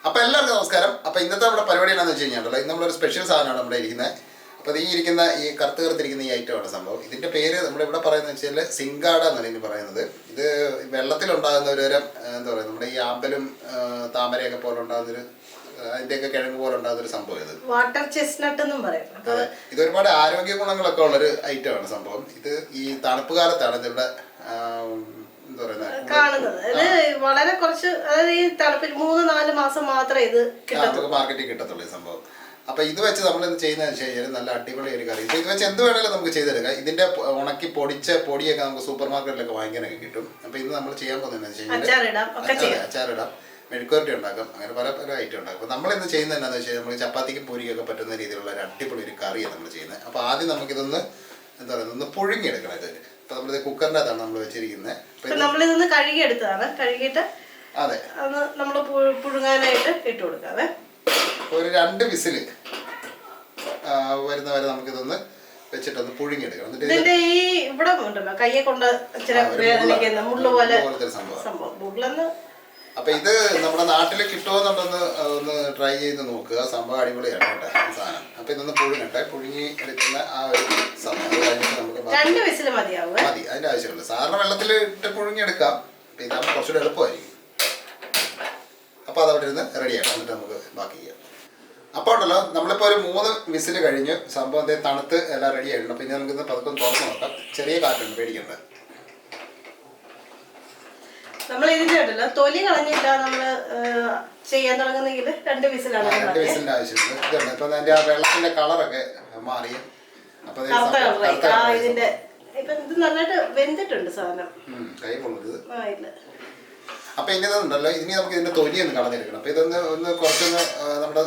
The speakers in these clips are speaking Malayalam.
അപ്പോൾ എല്ലാവർക്കും നമസ്കാരം. അപ്പോൾ ഇന്നത്തെ നമ്മുടെ പരിപാടി എന്താണെന്ന് വെച്ച് കഴിഞ്ഞാൽ ഇന്ന് നമ്മളൊരു സ്പെഷ്യൽ സാധനമാണ് നമ്മുടെ ഇരിക്കുന്നത്. അപ്പോൾ ഈ കറുത്തിരിക്കുന്ന ഈ ഐറ്റമാണ് സംഭവം. ഇതിൻ്റെ പേര് നമ്മളിവിടെ പറയുന്നത് വെച്ചാൽ സിങ്കാട എന്നാണ് ഇതിന് പറയുന്നത്. ഇത് വെള്ളത്തിലുണ്ടാകുന്ന ഒരുതരം എന്താ പറയുക, നമ്മുടെ ഈ ആമ്പലും താമരയൊക്കെ പോലെ ഉണ്ടാകുന്നൊരു അതിൻ്റെയൊക്കെ കിഴങ്ങ് പോലെ ഉണ്ടാകുന്നൊരു സംഭവം. ഇത് വാട്ടർ ചെസ്റ്റ്നട്ട് എന്നും പറയും. അതെ, ഇത് ഒരുപാട് ആരോഗ്യ ഗുണങ്ങളൊക്കെ ഉള്ളൊരു ഐറ്റമാണ് സംഭവം. ഇത് ഈ തണുപ്പ് കാലത്താണ് ഇതിവിടെ കാണുന്നത്. ഇത് വളരെ കുറച്ച്, അതായത് ഈ തണുപ്പിൽ 3-4 മാസം മാത്രമേ ഇത് നമുക്ക് മാർക്കറ്റിൽ കിട്ടത്തുള്ളൂ ഈ സംഭവം. അപ്പൊ ഇത് വെച്ച് നമ്മൾ എന്ത് ചെയ്യുന്നതെന്ന് വെച്ച് കഴിഞ്ഞാൽ നല്ല അടിപൊളി ഒരു കറി. ഇത് വെച്ച് എന്ത് വേണമെങ്കിലും നമുക്ക് ചെയ്തെടുക്കാം. ഇതിന്റെ ഉണക്കി പൊടിച്ച പൊടിയൊക്കെ നമുക്ക് സൂപ്പർ മാർക്കറ്റിലൊക്കെ വാങ്ങിക്കാനൊക്കെ കിട്ടും. അപ്പൊ ഇത് നമ്മൾ ചെയ്യാൻ പോകുന്നതെന്ന് വെച്ച് കഴിഞ്ഞാൽ അച്ചാറിടാം, മെഴുക്കുവരട്ടി ഉണ്ടാക്കാം, അങ്ങനെ പല പല ഐറ്റം ഉണ്ടാക്കും. അപ്പോൾ നമ്മൾ ഇന്ന് ചെയ്യുന്നത് എന്താണെന്ന് വെച്ച് കഴിഞ്ഞാൽ നമ്മൾ ചപ്പാത്തിക്കും പൂരിക്കൊക്കെ പറ്റുന്ന രീതിയിലുള്ള ഒരു അടിപൊളി ഒരു കറിയാണ് നമ്മൾ ചെയ്യുന്നത്. അപ്പോൾ ആദ്യം നമുക്കിതൊന്ന് എന്താ പറയുക, ഒന്ന് പുഴുങ്ങിയെടുക്കണം. ഇത് അപ്പോൾ നമ്മളിത് കുക്കറിൻ്റെ അകത്താണ് നമ്മൾ വെച്ചിരിക്കുന്നത്. നമ്മളിതൊന്ന് കഴുകിയെടുത്തതാണ്. കഴുകിയിട്ട് അതെ, അത് നമ്മൾ പുഴുങ്ങാനായിട്ട് ഇട്ട് കൊടുക്കാതെ ഒരു 2 വിസിൽ വരുന്നവരെ നമുക്കിതൊന്ന് വെച്ചിട്ടൊന്ന് പുഴുങ്ങിയെടുക്കണം. ഇതിന്റെ ഈ ഇവിടെ ഉണ്ടല്ലോ കയ്യെ കൊണ്ട് വേദനിക്കുന്ന മുള്ളു പോലെ സംഭവം മുള്ളെന്ന്. അപ്പൊ ഇത് നമ്മുടെ നാട്ടിൽ കിട്ടുമെന്നുണ്ടെന്ന് ഒന്ന് ട്രൈ ചെയ്ത് നോക്കുക. സംഭവം അടിപൊളിയാണ് കേട്ടോ ഈ സാധനം. അപ്പൊ ഇതൊന്ന് പുഴുങ്ങട്ടെ. പുഴുങ്ങി എടുക്കുന്ന ആ ഒരു സമയം കഴിഞ്ഞിട്ട് നമുക്ക് 2 വിസിൽ മതിയാവും. മതി, അതിന്റെ ആവശ്യമില്ല. സാധാരണ വെള്ളത്തിൽ ഇട്ട് പുഴുങ്ങിയെടുക്കാം. ഇതാകുമ്പോൾ കുറച്ചുകൂടെ എളുപ്പമായിരിക്കും. അപ്പൊ അതവിടെ ഇരുന്ന് റെഡിയാക്കാം. എന്നിട്ട് നമുക്ക് ബാക്കി ചെയ്യാം. അപ്പോൾ ഉണ്ടല്ലോ, നമ്മളിപ്പോൾ ഒരു 3 വിസിൽ കഴിഞ്ഞ് സംഭവം തണുത്ത് എല്ലാം റെഡി ആയിട്ടുണ്ട്. പിന്നെ നമുക്കിന്ന് പതുക്കെ തുറന്ന് നോക്കാം. ചെറിയ കാറ്റുണ്ട്, പേടിക്കണ്ട. നമ്മൾ ഇതിന്റെ ഉണ്ടല്ലോ തൊലി കളഞ്ഞില്ല നമ്മള് ചെയ്യാൻ തുടങ്ങുന്നെങ്കിൽ 2 വിസിലാണ്. 2 വിസിലിന്റെ ആവശ്യമുണ്ട്. ഇതുണ്ട് ഇപ്പൊ അതിന്റെ ആ വെള്ളത്തിന്റെ കളറൊക്കെ മാറി. അപ്പൊ ഇതിന്റെ ഇപ്പൊ ഇത് നന്നായിട്ട് വെന്തിട്ടുണ്ട് സാധനം. കൈ കൊള്ളരുത്. ഇല്ല. അപ്പൊ ഇനി ഇതുണ്ടല്ലോ, ഇനി നമുക്ക് ഇതിന്റെ തൊലി ഒന്ന് കളഞ്ഞെടുക്കണം. അപ്പൊ ഇതൊന്ന് കുറച്ചൊന്ന് നമ്മുടെ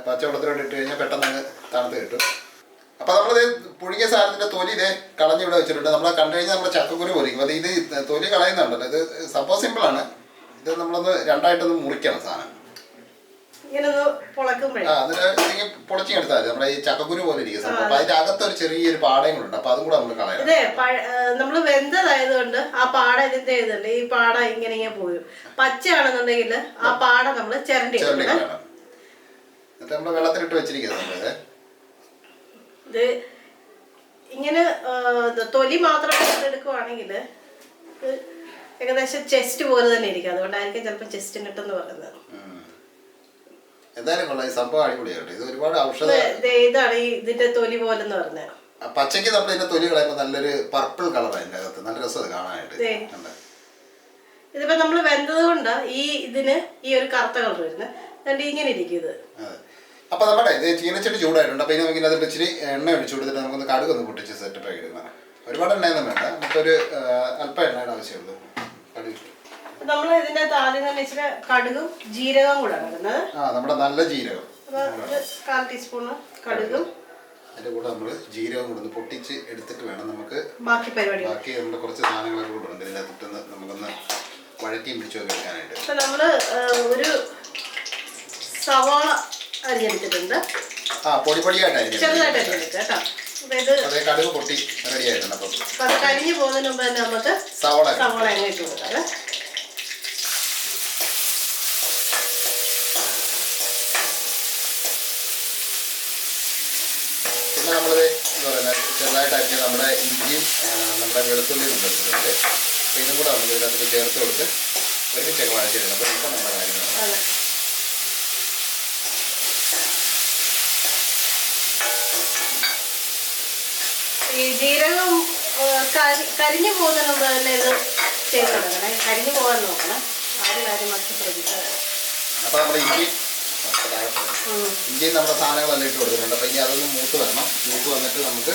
പച്ചവെള്ളത്തിലോട്ട് ഇട്ട് കഴിഞ്ഞാൽ പെട്ടെന്ന് അങ്ങ് തണുത്ത് കിട്ടും. അപ്പൊ നമ്മളിത് പുഴുങ്ങിയ സാധനത്തിന്റെ തൊലി ഇതേ കളഞ്ഞ് ഇവിടെ വെച്ചിട്ടുണ്ട്. നമ്മളെ കണ്ടു കഴിഞ്ഞാൽ നമ്മുടെ ചക്കക്കുരു പൊരിക്കും. അത് ഇത് തൊലി കളയുന്നുണ്ടല്ലോ, ഇത് സംഭവം സിമ്പിളാണ്. ഇത് നമ്മളൊന്ന് രണ്ടായിട്ടൊന്ന് മുറിക്കണം സാധനം. എന്നിട്ട് പൊളിച്ചെടുത്താൽ മതി. നമ്മുടെ ഈ ചക്കക്കുരു പോലെ ഇരിക്കും സംഭവം. അപ്പൊ അതിന്റെ അകത്തൊരു ചെറിയൊരു പാടയും കൂടെ ഉണ്ട്. അപ്പൊ അതും കൂടെ നമ്മൾ കളയണം. നമ്മള് വെന്തതായതുകൊണ്ട് ആ പാട ഇതിന്റെ ഇതുണ്ട്, ഈ പാട ഇങ്ങനെ പോയി. പച്ചയാണെന്നുണ്ടെങ്കിൽ ആ പാട നമ്മള് ചിരണ്ടി കളയണം. എന്നിട്ട് നമ്മള് വെള്ളത്തിലിട്ട് വെച്ചിരിക്കുന്നത് ഇത് ഇങ്ങനെ തൊലി മാത്രം എടുക്കുവാണെങ്കിൽ ഏകദേശം ചെസ്റ്റ് പോലെ തന്നെ ഇരിക്കും. അതുകൊണ്ടായിരിക്കും ചിലപ്പോൾ ചെസ്റ്റ് നെട്ടെന്ന് പറയുന്നത്. എന്തായാലും കൊള്ളാം, ഈ സംഭവം അടിപൊളിയായിട്ട്. ഇത് ഒരുപാട് ഔഷധ ഇതാണ് ഈ ഇതിന്റെ തൊലി പോലെ എന്ന് പറഞ്ഞത്. പച്ചയ്ക്ക് നമ്മൾ ഇതിന്റെ തൊലി കളയുമ്പോൾ നല്ലൊരു പർപ്പിൾ കളർ അതിന്റെ അകത്ത്, നല്ല രസം കാണാനായിട്ട്. ഇതിപ്പോ നമ്മള് വെന്തത് കൊണ്ട് ഇതിന് ഈ ഒരു കറുത്ത കളർ വരുന്നത്. എന്നിട്ട് ഇങ്ങനെ ഇരിക്കും ഇത്. അപ്പൊ നമ്മുടെ ഇത് ചീനച്ചട്ടി ചൂടായിട്ടുണ്ട്. അപ്പൊ ഇനി നമുക്ക് ഇതിനകത്ത് ഇച്ചിരി എണ്ണ ഒഴിച്ചു കൊടുത്തിട്ട് നമുക്കൊന്ന് കടുക് ഒന്ന് പൊട്ടിച്ച് സെറ്റപ്പ് ആക്കി എടുക്കണം. ഒരുപാട് എണ്ണയൊന്നും വേണ്ട, നമുക്കൊരു അല്പം എണ്ണയുടെ ആവശ്യമുള്ളൂ. കടുക് നമ്മൾ ഇതിന്റെ ആദ്യം തന്നെ ഇച്ചിരി കടുകും ജീരകവും കൂടെ ഇടുന്നത്. നമ്മുടെ നല്ല ജീരകം 1/4 ടീസ്പൂൺ കടുകും, അതിന്റെ കൂടെ നമ്മൾ ജീരകം കൂടെ ഒന്ന് പൊട്ടിച്ച് എടുത്തിട്ട് വേണം നമുക്ക് ബാക്കി പരിപാടി. ബാക്കി നമ്മുടെ കുറച്ച് സാധനങ്ങളൊക്കെ കൂടെ ഉണ്ട് ഇതിനകത്തിട്ട് നമുക്കൊന്ന് വഴറ്റിയും പിടിച്ചൊക്കെ എടുക്കാനായിട്ട്. ഇപ്പൊ നമ്മള് ഒരു സവാള അരിഞ്ഞെടുത്തിട്ടുണ്ട്. പൊടിയായിട്ട് ചെറുതായിട്ട് അരിഞ്ഞെടുക്കുക കേട്ടോ. കടുക് പൊട്ടി റെഡി ആയിട്ടുണ്ട്. അപ്പൊ അത് കരിഞ്ഞു പോകുന്നതിന് മുമ്പ് തന്നെ നമുക്ക് സവാള എങ്ങനെ ഇട്ട് കൊടുക്കാം. പിന്നെ നമ്മളിത് എന്താ പറയുക, ചെറുതായിട്ട് അരിഞ്ഞ് നമ്മുടെ ഇഞ്ചിയും നമ്മുടെ വെളുത്തുള്ളിയും എടുത്തിട്ടുണ്ട്. അപ്പോൾ ഇതും കൂടെ നമുക്ക് ഇതിനകത്ത് ചേർത്ത് കൊടുത്ത് ഒരുമിച്ചൊക്കെ വഴറ്റിയിടണം. അപ്പോൾ ഇപ്പം നമ്മുടെ കാര്യങ്ങളാണ്. ഈ ജീരകം കരിഞ്ഞു പോകുന്നതിന് മുമ്പ് തന്നെ ഇത് ചെയ്ത് തുടങ്ങണേ. കരിഞ്ഞു പോകാൻ നോക്കണം. ആ ഒരു കാര്യം മാത്രം ശ്രദ്ധിച്ചാൽ. അപ്പോൾ നമ്മുടെ ഇഞ്ചിയും നമ്മുടെ സാധനങ്ങളെല്ലാം ഇട്ട് കൊടുക്കുന്നുണ്ട്. അപ്പോൾ ഇനി അതൊന്ന് മൂത്ത് വരണം. മൂത്ത് വന്നിട്ട് നമുക്ക്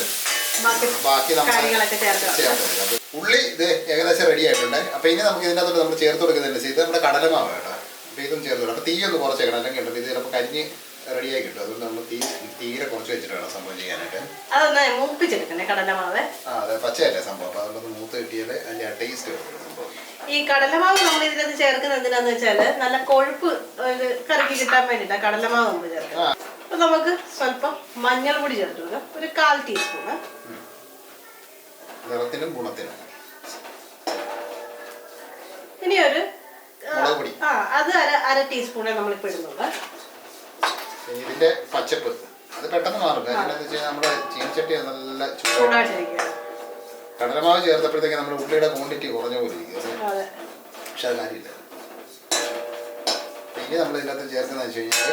ബാക്കി കാര്യങ്ങളൊക്കെ ചേർത്ത് ഉള്ളി ഇത് ഏകദേശം റെഡി ആയിട്ടുണ്ട്. അപ്പോൾ ഇനി നമുക്ക് ഇതിനകത്തോട്ട് നമ്മൾ ചേർത്ത് കൊടുക്കുന്നുണ്ട്. ഇത് നമ്മുടെ കടലമാവ് കേട്ടോ. അപ്പോൾ ഇതും ചേർത്ത് കൊടുക്കും. അപ്പോൾ തീ ഒന്ന് കുറച്ചേക്കണം, അല്ലെങ്കിൽ ഉണ്ടല്ലോ ഇത് ചിലപ്പോൾ കരിഞ്ഞ് റെഡിയായി കിട്ടും. അതുകൊണ്ട് നമ്മൾ തീരെ കുറച്ച് വെച്ചിട്ട് വേണം സംഭവം ചെയ്യാനായിട്ട്. അതൊന്ന് മൂപ്പിച്ചെടുക്കണേ കടലമാവ്. അതെ, പച്ചയല്ലേ സംഭവം. അപ്പോൾ അതുകൊണ്ട് മൂത്ത് കിട്ടിയാൽ അതിൻ്റെ ടേസ്റ്റ് വരും സംഭവം. ഈ കടലമാവ് നമ്മൾ ഇതിനകത്ത് ചേർക്കുന്നത് എന്തിനാന്ന് വെച്ചാൽ നല്ല കൊഴുപ്പ് കറിക്ക് കിട്ടാൻ വേണ്ടിയിട്ടാണ് കടലമാവ് നമ്മൾ ചേർക്കുന്നത്. അപ്പൊ നമുക്ക് സ്വല്പം മഞ്ഞൾപ്പൊടി ചേർത്ത് കൊടുക്കാം, ഒരു 1/4 ടീസ്പൂണ്. നിറത്തിനും ഗുണത്തിനും. ഇനി ഒരു അത് അര ടീസ്പൂണേ നമ്മളിപ്പോൾ ഇടുന്നുണ്ട്. ഇതിന്റെ പച്ചപ്പ് അത് പെട്ടെന്ന് മാറും. കാരണം എന്താ വെച്ചാൽ നമ്മുടെ ചീനച്ചട്ടി നല്ല ചൂടായിട്ടിരിക്കുക. കടലമാവ് ചേർത്തപ്പോഴത്തേക്ക് നമ്മുടെ ഉള്ളിയുടെ ക്വാണ്ടിറ്റി കുറഞ്ഞ പോലെ ഇരിക്കും. പക്ഷെ അത് കാര്യമില്ല. ഇനി നമ്മൾ ഇതിനകത്ത് ചേർക്കുന്ന വെച്ച് കഴിഞ്ഞാൽ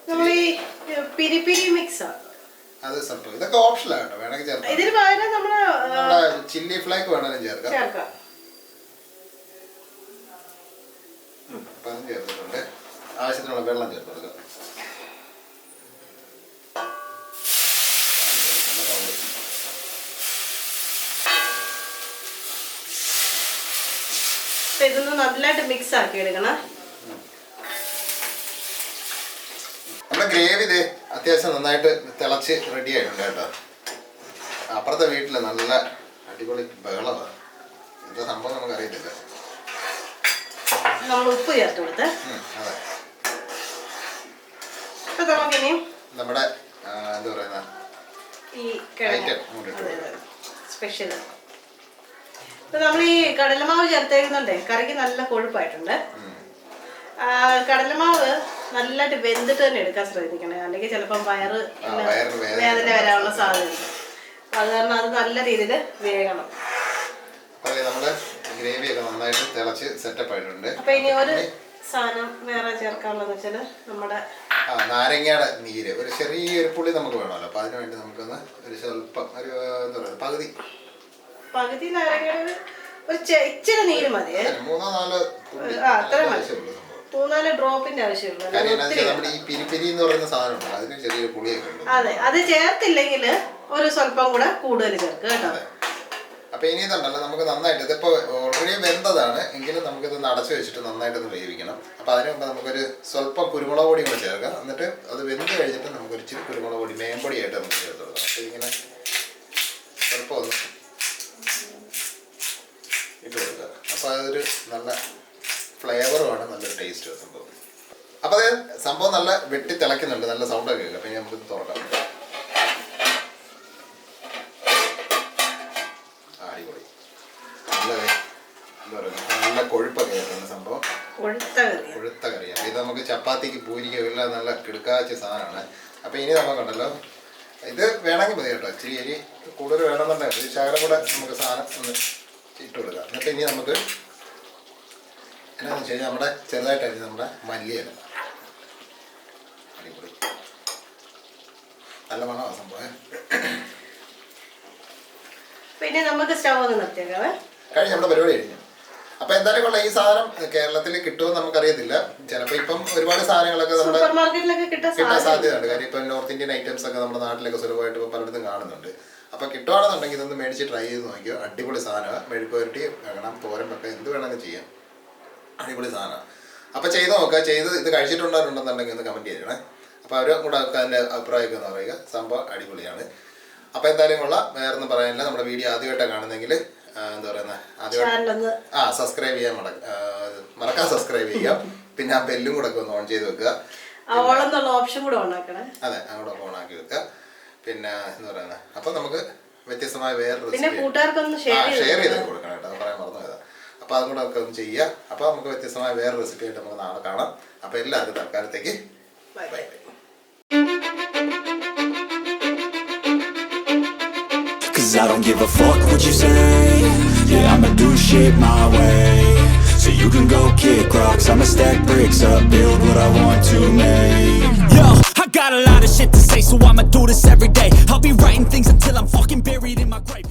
നമ്മൾ ഈ പിരി മിക്സ് അത് സംഭവം ഇതൊക്കെ ഓപ്ഷനാണ് കേട്ടോ, വേണമെങ്കിൽ ചേർക്കാം. ഇതിന് പകരം നമ്മുടെ ചില്ലി ഫ്ലേക്ക് വേണമെങ്കിലും ചേർക്കാം. അപ്പം അതും ചേർത്തിട്ടുണ്ട്. ആവശ്യത്തിനുള്ള വെള്ളം ചേർത്ത് കൊടുക്കാം. ഇതൊന്ന് നല്ലതായിട്ട് മിക്സ് ആക്കി എടുക്കണം. നമ്മുടെ ഗ്രേവി ഇത് അത്യാവശ്യം നന്നായിട്ട് തിളച്ച് റെഡി ആയിട്ടുണ്ട് കേട്ടോ. അപ്പുറത്തെ വീട്ടിൽ നല്ല അടിപൊളി ബഹളമാണ്. എന്താ സംഭവം നമുക്ക് അറിയത്തില്ല. നമ്മൾ ഉപ്പ് ചേർത്ത് കൊടുത്ത് അതെ നമുക്കിനി നമ്മുടെ എന്താ പറയുന്ന ഈ സ്പെഷ്യൽ നമ്മൾ ഈ കടലമാവ് ചേർത്തേക്കുന്നുണ്ടേ കറിക്ക് നല്ല കൊഴുപ്പായിട്ടുണ്ട്. കടലമാവ് നല്ലതായിട്ട് വെന്തിട്ട് തന്നെ എടുക്കാൻ ശ്രദ്ധിക്കണേ, അല്ലെങ്കിൽ ചിലപ്പം വയറ് വേദന വരാനുള്ള സാധ്യതയുണ്ട്. അത് കാരണം അത് നല്ല രീതിയിൽ വേകണം. നമ്മുടെ ഗ്രേവി ഒക്കെ നന്നായിട്ട് തിളച്ച് സെറ്റപ്പ് ആയിട്ടുണ്ട്. അപ്പൊ ഇനി ഒരു സാധനം വേറെ ചേർക്കാനുള്ളതെന്ന് വെച്ചാല് നമ്മുടെ നാരങ്ങയുടെ നീര്, ഒരു ചെറിയൊരു പുളി നമുക്ക് വേണമല്ലോ. അപ്പൊ അതിനു വേണ്ടി നമുക്കൊന്ന് ഒരു സ്വല്പം ഒരു എന്താ പറയുക പകുതി നാരങ്ങയുടെ ഒരു ഇച്ചിരി നീര് മതി. 3-4 അത്ര മതി, 3-4 ഡ്രോപ്പിന്റെ ആവശ്യമുള്ളൂ. നമ്മുടെ ഈ പിരിപിരി എന്ന് പറയുന്ന സാധനം ഉണ്ട്, അതിന് ചെറിയൊരു പുളിയൊക്കെ ഉണ്ട്. അതെ, അത് ചേർത്തില്ലെങ്കിൽ ഒരു സ്വല്പം കൂടെ കൂടുതൽ ചേർക്കുക കേട്ടോ. അപ്പൊ ഇനി ഇതുണ്ടല്ലോ നമുക്ക് നന്നായിട്ട് ഇതിപ്പോ ഓൾറെഡി വെന്തതാണ് എങ്കിലും നമുക്കിത് അടച്ചു വെച്ചിട്ട് നന്നായിട്ടൊന്ന് വേവിക്കണം. അപ്പൊ അതിന് മുമ്പ് നമുക്കൊരു സ്വല്പം കുരുമുളക് പൊടി കൂടെ ചേർക്കാം. എന്നിട്ട് അത് വെന്ത് കഴിഞ്ഞിട്ട് നമുക്കൊരു ഇച്ചിരി കുരുമുളക് പൊടി മേമ്പൊടിയായിട്ട് നമുക്ക് ചേർത്ത് കൊടുക്കാം. അപ്പൊ ഇങ്ങനെ സ്വല്പം ഒന്ന് ഇട്ട് കൊടുക്കുക. അപ്പൊ അതൊരു നല്ല ഫ്ലേവറുമാണ്, നല്ലൊരു ടേസ്റ്റ് സംഭവം. അപ്പൊ അത് സംഭവം നല്ല വെട്ടി തിളയ്ക്കുന്നുണ്ട്, നല്ല സൗണ്ടൊക്കെ കേൾക്കാം. അപ്പൊ നമുക്ക് തുറക്കാം. അടിപൊളി നല്ല കൊഴുപ്പൊക്കെ ആയിട്ടുണ്ട് സംഭവം. കൊഴുത്ത കറിയാണ് ഇത്. നമുക്ക് ചപ്പാത്തിക്ക് പൂരിക്കോ എല്ലാം നല്ല കിടുക്കാച്ച സാധനമാണ്. അപ്പൊ ഇനി നമുക്കുണ്ടല്ലോ ഇത് വേണമെങ്കിൽ മതി കേട്ടോ. ഇച്ചിരി അരി കൂടുതൽ വേണമെന്നുണ്ടെങ്കിൽ ഒരു ശകലം കൂടെ നമുക്ക് സാധനം ഒന്ന് ഇട്ട് കൊടുക്കാം. എന്നിട്ട് ഇനി നമുക്ക് എന്നാന്ന് വെച്ച് കഴിഞ്ഞാൽ നമ്മുടെ ചെറുതായിട്ടായിരുന്നു നമ്മുടെ മല്ലിയില. അടിപൊളി നല്ല മണമാണ് സംഭവം. പിന്നെ നമുക്ക് സ്റ്റവ് ഒന്ന് നിർത്തിയേക്കാവേ. കഴിഞ്ഞ് നമ്മുടെ പരിപാടി കഴിഞ്ഞു. അപ്പൊ എന്തായാലും കൊള്ളാം. ഈ സാധനം കേരളത്തിൽ കിട്ടുമെന്ന് നമുക്കറിയത്തില്ല. ചിലപ്പോൾ ഇപ്പം ഒരുപാട് സാധനങ്ങളൊക്കെ നമ്മുടെ കിട്ടാൻ സാധ്യതയുണ്ട്. കാര്യം ഇപ്പം നോർത്ത് ഇന്ത്യൻ ഐറ്റംസ് ഒക്കെ നമ്മുടെ നാട്ടിലൊക്കെ സുലഭമായിട്ട് ഇപ്പം പലയിടത്തും കാണുന്നുണ്ട്. അപ്പൊ കിട്ടുവാണെന്നുണ്ടെങ്കിൽ ഇതൊന്ന് മേടിച്ച് ട്രൈ ചെയ്ത് നോക്കിയോ. അടിപൊളി സാധനമാണ്. മെഴുക്ക് പുരട്ടി വെക്കണം, തോരൻ വെക്കാം, എന്ത് വേണമെങ്കിലും ചെയ്യാം. അടിപൊളി സാധനമാണ്. അപ്പൊ ചെയ്ത് നോക്കുക. ചെയ്ത് ഇത് കഴിച്ചിട്ടുണ്ടെന്നുണ്ടെങ്കിൽ ഒന്ന് കമന്റ് ചെയ്യണേ. അപ്പൊ അവരും കൂടെ അതിന്റെ അഭിപ്രായമൊക്കെ ഒന്ന് പറയുക. സംഭവം അടിപൊളിയാണ്. അപ്പൊ എന്തായാലും കൊള്ളാം. വേറൊന്നും പറയാനില്ല. നമ്മുടെ വീഡിയോ ആദ്യമായിട്ടാണ് കാണുന്നെങ്കിൽ എന്താ പറയുന്നത് സബ്സ്ക്രൈബ് ചെയ്യാൻ മറക്കാൻ സബ്സ്ക്രൈബ് ചെയ്യാം. പിന്നെ ആ ബെല്ലും കൂടെ ഒന്ന് ഓൺ ചെയ്ത് വെക്കുക. ഓപ്ഷൻ കൂടെ അതെ, അങ്ങോട്ട് ഓൺ ആക്കി വെക്കുക. പിന്നെ എന്താ പറയുന്നത്, അപ്പൊ നമുക്ക് വ്യത്യസ്തമായ വേറൊരു ഷെയർ ചെയ്ത് കൊടുക്കണം കേട്ടോ. പറയാൻ മറന്നുപോയതാ. അപ്പൊ അതും കൂടെ ഒക്കെ ഒന്ന് ചെയ്യുക. അപ്പൊ നമുക്ക് വ്യത്യസ്തമായ വേറെ റെസിപ്പി ആയിട്ട് നമുക്ക് നാളെ കാണാം. അപ്പൊ എല്ലാവർക്കും തൽക്കാലത്തേക്ക് bye bye. Cause I don't give a fuck what you say. Yeah, I'ma do shit my way. So you can go kick rocks, I'ma stack bricks up, build what I want to make. Yo, I got a lot of shit to say, so I'ma do this every day. I'll be writing things until I'm fucking buried in my grave.